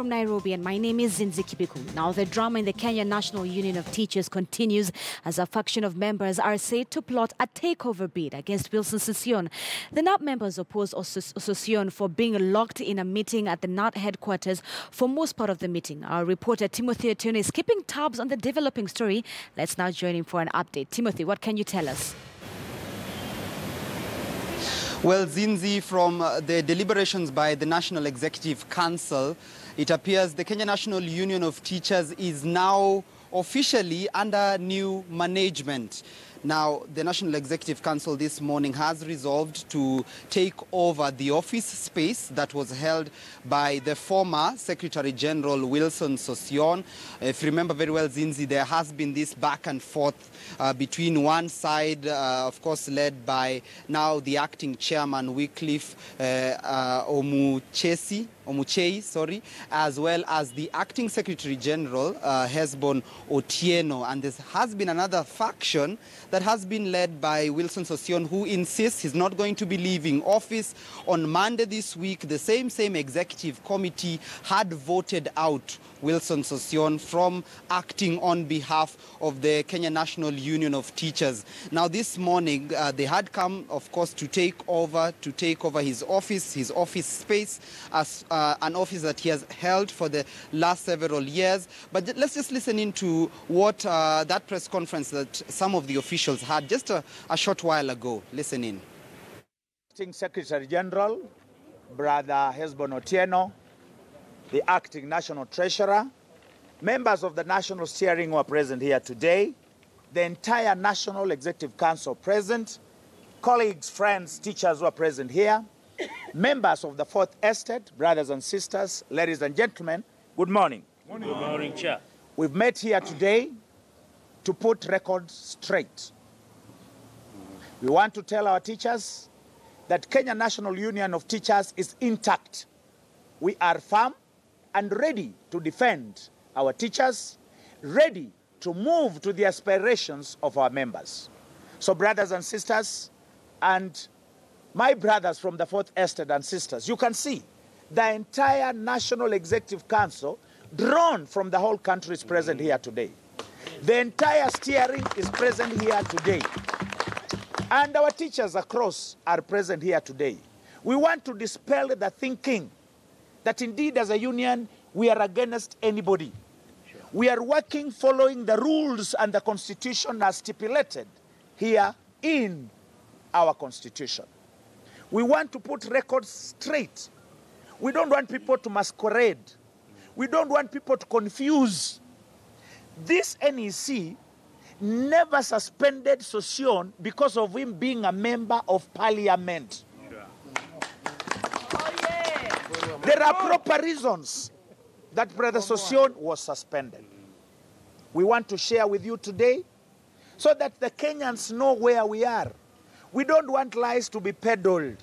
from Nairobi, and my name is Zinzi Kibiku. Now, the drama in the Kenya National Union of Teachers continues as a faction of members are said to plot a takeover bid against Wilson Sossion. The KNUT members opposed Sossion for being locked in a meeting at the KNUT headquarters for most part of the meeting. Our reporter Timothy Otieno is keeping tabs on the developing story. Let's now join him for an update. Timothy, what can you tell us? Well, Zinzi, from the deliberations by the National Executive Council, it appears the Kenya National Union of Teachers is now officially under new management. Now, the National Executive Council this morning has resolved to take over the office space that was held by the former Secretary General Wilson Sossion. If you remember very well, Zinzi, there has been this back and forth between one side, of course, led by now the acting chairman, Wycliffe Omuchei, as well as the acting Secretary General, Hesbon Otieno. And there has been another faction that has been led by Wilson Sossion, who insists he's not going to be leaving office. On Monday this week, the same executive committee had voted out Wilson Sossion from acting on behalf of the Kenya National Union of Teachers. Now, this morning, they had come, of course, to take over his office space, as an office that he has held for the last several years. But let's just listen into what that press conference that some of the officials had just a short while ago. Listen in. Acting Secretary General, Brother Hesbon Otieno, the acting National Treasurer, members of the National Steering who are present here today, the entire National Executive Council present, colleagues, friends, teachers who are present here, members of the Fourth Estate, brothers and sisters, ladies and gentlemen, good morning. Good morning, Chair. We've met here today to put records straight. We want to tell our teachers that Kenya National Union of Teachers is intact. We are firm and ready to defend our teachers, ready to move to the aspirations of our members. So, brothers and sisters, and my brothers from the Fourth Estate and sisters, you can see the entire National Executive Council, drawn from the whole country, is present here today. The entire steering is present here today. And our teachers across are present here today. We want to dispel the thinking that indeed as a union, we are against anybody. Sure. We are working following the rules and the Constitution as stipulated here in our Constitution. We want to put records straight. We don't want people to masquerade. We don't want people to confuse. This NEC never suspended Sossion because of him being a member of parliament. Sure. Oh, yeah. There are proper reasons that Brother Sossion was suspended. We want to share with you today so that the Kenyans know where we are. We don't want lies to be peddled.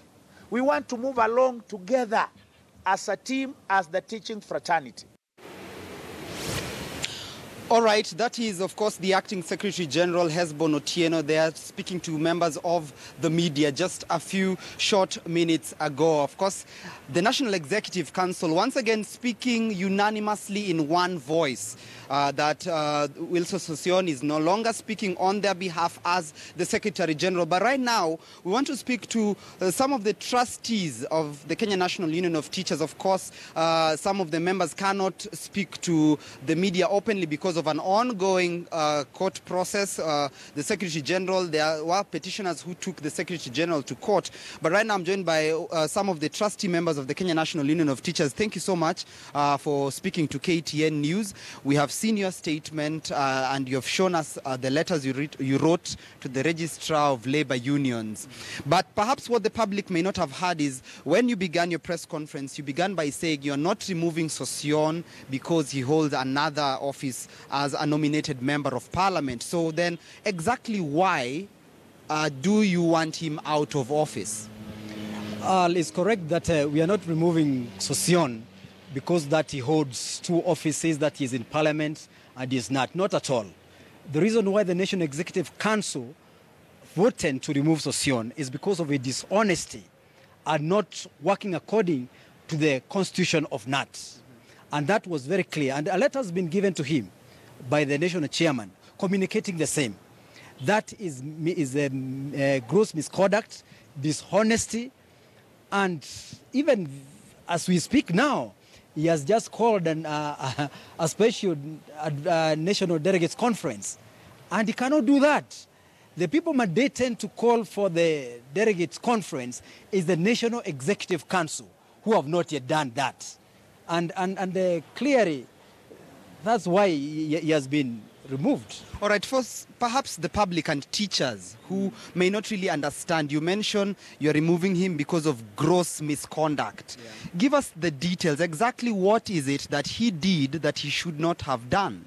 We want to move along together as a team, as the teaching fraternity. All right, that is, of course, the acting Secretary General, Hesbon Otieno. They are speaking to members of the media just a few short minutes ago. Of course, the National Executive Council once again speaking unanimously in one voice that Wilson Sossion is no longer speaking on their behalf as the Secretary General. But right now, we want to speak to some of the trustees of the Kenya National Union of Teachers. Of course, some of the members cannot speak to the media openly because of an ongoing court process. The Secretary General, there were petitioners who took the Secretary General to court. But right now I'm joined by some of the trustee members of the Kenya National Union of Teachers. Thank you so much for speaking to KTN News. We have seen your statement and you have shown us the letters you wrote to the Registrar of Labour Unions. But perhaps what the public may not have heard is when you began your press conference, you began by saying you're not removing Sossion because he holds another office as a nominated member of parliament. So then exactly why do you want him out of office? It's correct that we are not removing Sossion because that he holds two offices, that he is in parliament and is not. Not at all. The reason why the National Executive Council voted to remove Sossion is because of a dishonesty and not working according to the constitution of KNUT. And that was very clear. And a letter has been given to him by the national chairman communicating the same. That is gross misconduct, dishonesty, and even as we speak now, he has just called a special national delegates conference, and he cannot do that. The people mandated to call for the delegates conference is the National Executive Council, who have not yet done that. And clearly, that's why he has been removed. All right, first, perhaps the public and teachers who may not really understand, you mentioned you're removing him because of gross misconduct. Yeah. Give us the details. Exactly what is it that he did that he should not have done?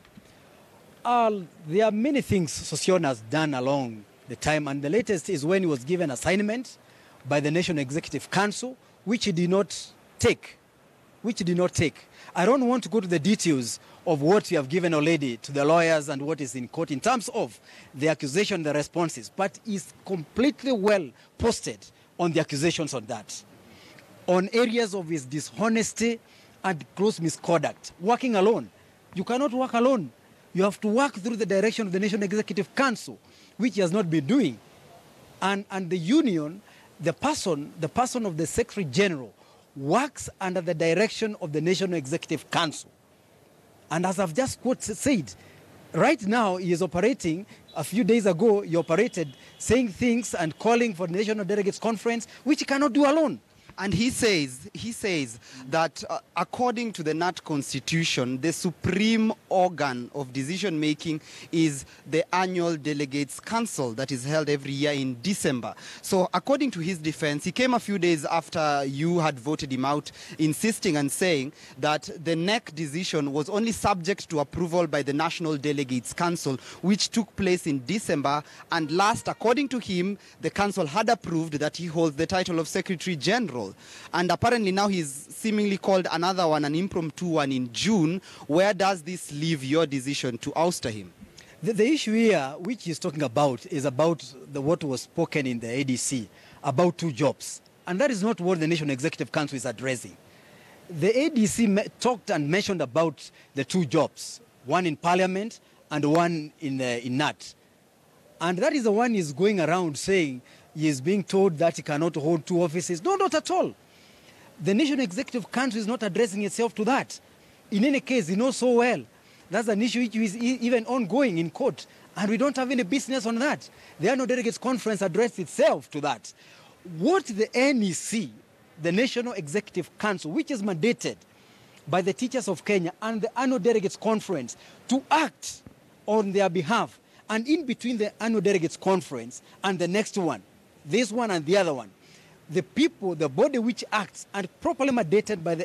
There are many things Sossion has done along the time, and the latest is when he was given assignment by the National Executive Council, which he did not take. I don't want to go to the details of what we have given already to the lawyers and what is in court in terms of the accusation, the responses, but is completely well posted on the accusations on that. On areas of his dishonesty and gross misconduct, working alone. You cannot work alone. You have to work through the direction of the National Executive Council, which he has not been doing. And the union, the person of the Secretary General, works under the direction of the National Executive Council. And as I've just said, right now he is operating, a few days ago he operated saying things and calling for the National Delegates Conference, which he cannot do alone. And he says that according to the KNUT Constitution, the supreme organ of decision-making is the annual Delegates Council that is held every year in December. So according to his defense, he came a few days after you had voted him out, insisting and saying that the NEC decision was only subject to approval by the National Delegates Council, which took place in December. And last, according to him, the council had approved that he holds the title of Secretary General. And apparently now he's seemingly called another one, an impromptu one in June. Where does this leave your decision to ouster him? The issue here, which he's talking about, is about what was spoken in the ADC, about 2 jobs. And that is not what the National Executive Council is addressing. The ADC talked and mentioned about the 2 jobs, one in Parliament and one in KNUT. And that is the one he's going around saying he is being told that he cannot hold 2 offices. No, not at all. The National Executive Council is not addressing itself to that. In any case, he knows so well. That's an issue which is even ongoing in court, and we don't have any business on that. The Annual Delegates Conference addressed itself to that. What the NEC, the National Executive Council, which is mandated by the teachers of Kenya and the Annual Delegates Conference to act on their behalf, and in between the Annual Delegates Conference and the next one, this one and the other one, the people, the body which acts and properly mandated by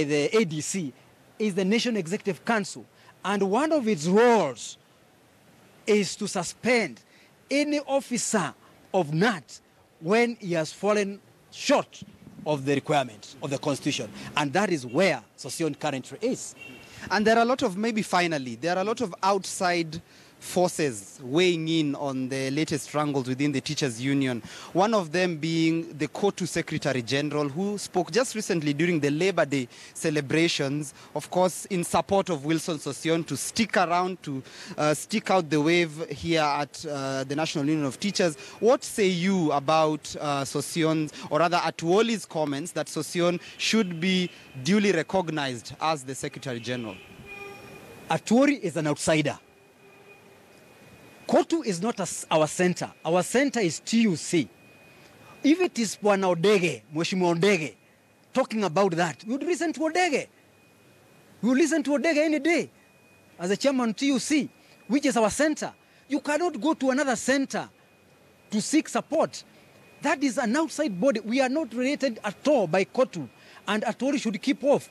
the ADC is the National Executive Council. And one of its roles is to suspend any officer of KNUT when he has fallen short of the requirements of the Constitution. And that is where Sossion currently is. And there are a lot of, maybe finally, there are a lot of outside forces weighing in on the latest wrangles within the teachers' union. One of them being the KNUT Secretary General, who spoke just recently during the Labor Day celebrations, of course, in support of Wilson Sossion to stick around, to stick out the wave here at the National Union of Teachers. What say you about Sossion's, or rather Atuoli's comments that Sossion should be duly recognized as the Secretary General? Atuoli is an outsider. KNUT is not our center. Our center is TUC. If it is Bwana Odege, Mheshimiwa Odege, talking about that, we would listen to Odege. We would listen to Odege any day as a chairman of TUC, which is our center. You cannot go to another center to seek support. That is an outside body. We are not related at all by KNUT, and Atuoli should keep off.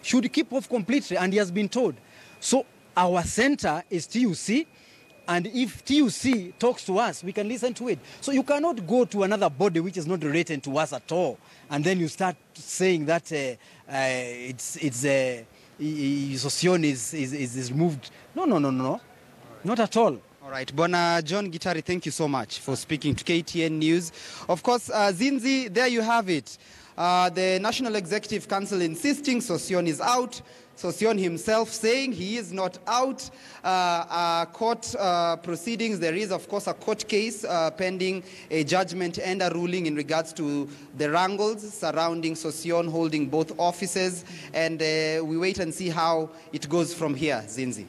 Should keep off completely, and he has been told. So our center is TUC. And if TUC talks to us, we can listen to it. So you cannot go to another body which is not related to us at all, and then you start saying that Sossion is removed. No, not at all. All right, Bwana John Gitari, thank you so much for speaking to KTN News. Of course, Zinzi, there you have it. The National Executive Council insisting Sossion is out. Sossion himself saying he is not out. Court proceedings, there is of course a court case pending a judgment and a ruling in regards to the wrangles surrounding Sossion holding both offices, and we wait and see how it goes from here, Zinzi.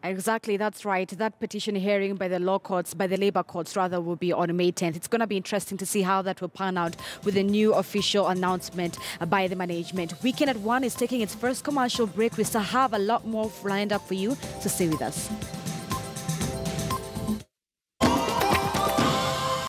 Exactly, that's right. That petition hearing by the law courts, by the labor courts rather, will be on May 10th. It's going to be interesting to see how that will pan out with a new official announcement by the management. Weekend at 1 is taking its first commercial break. We still have a lot more lined up for you, so stay with us.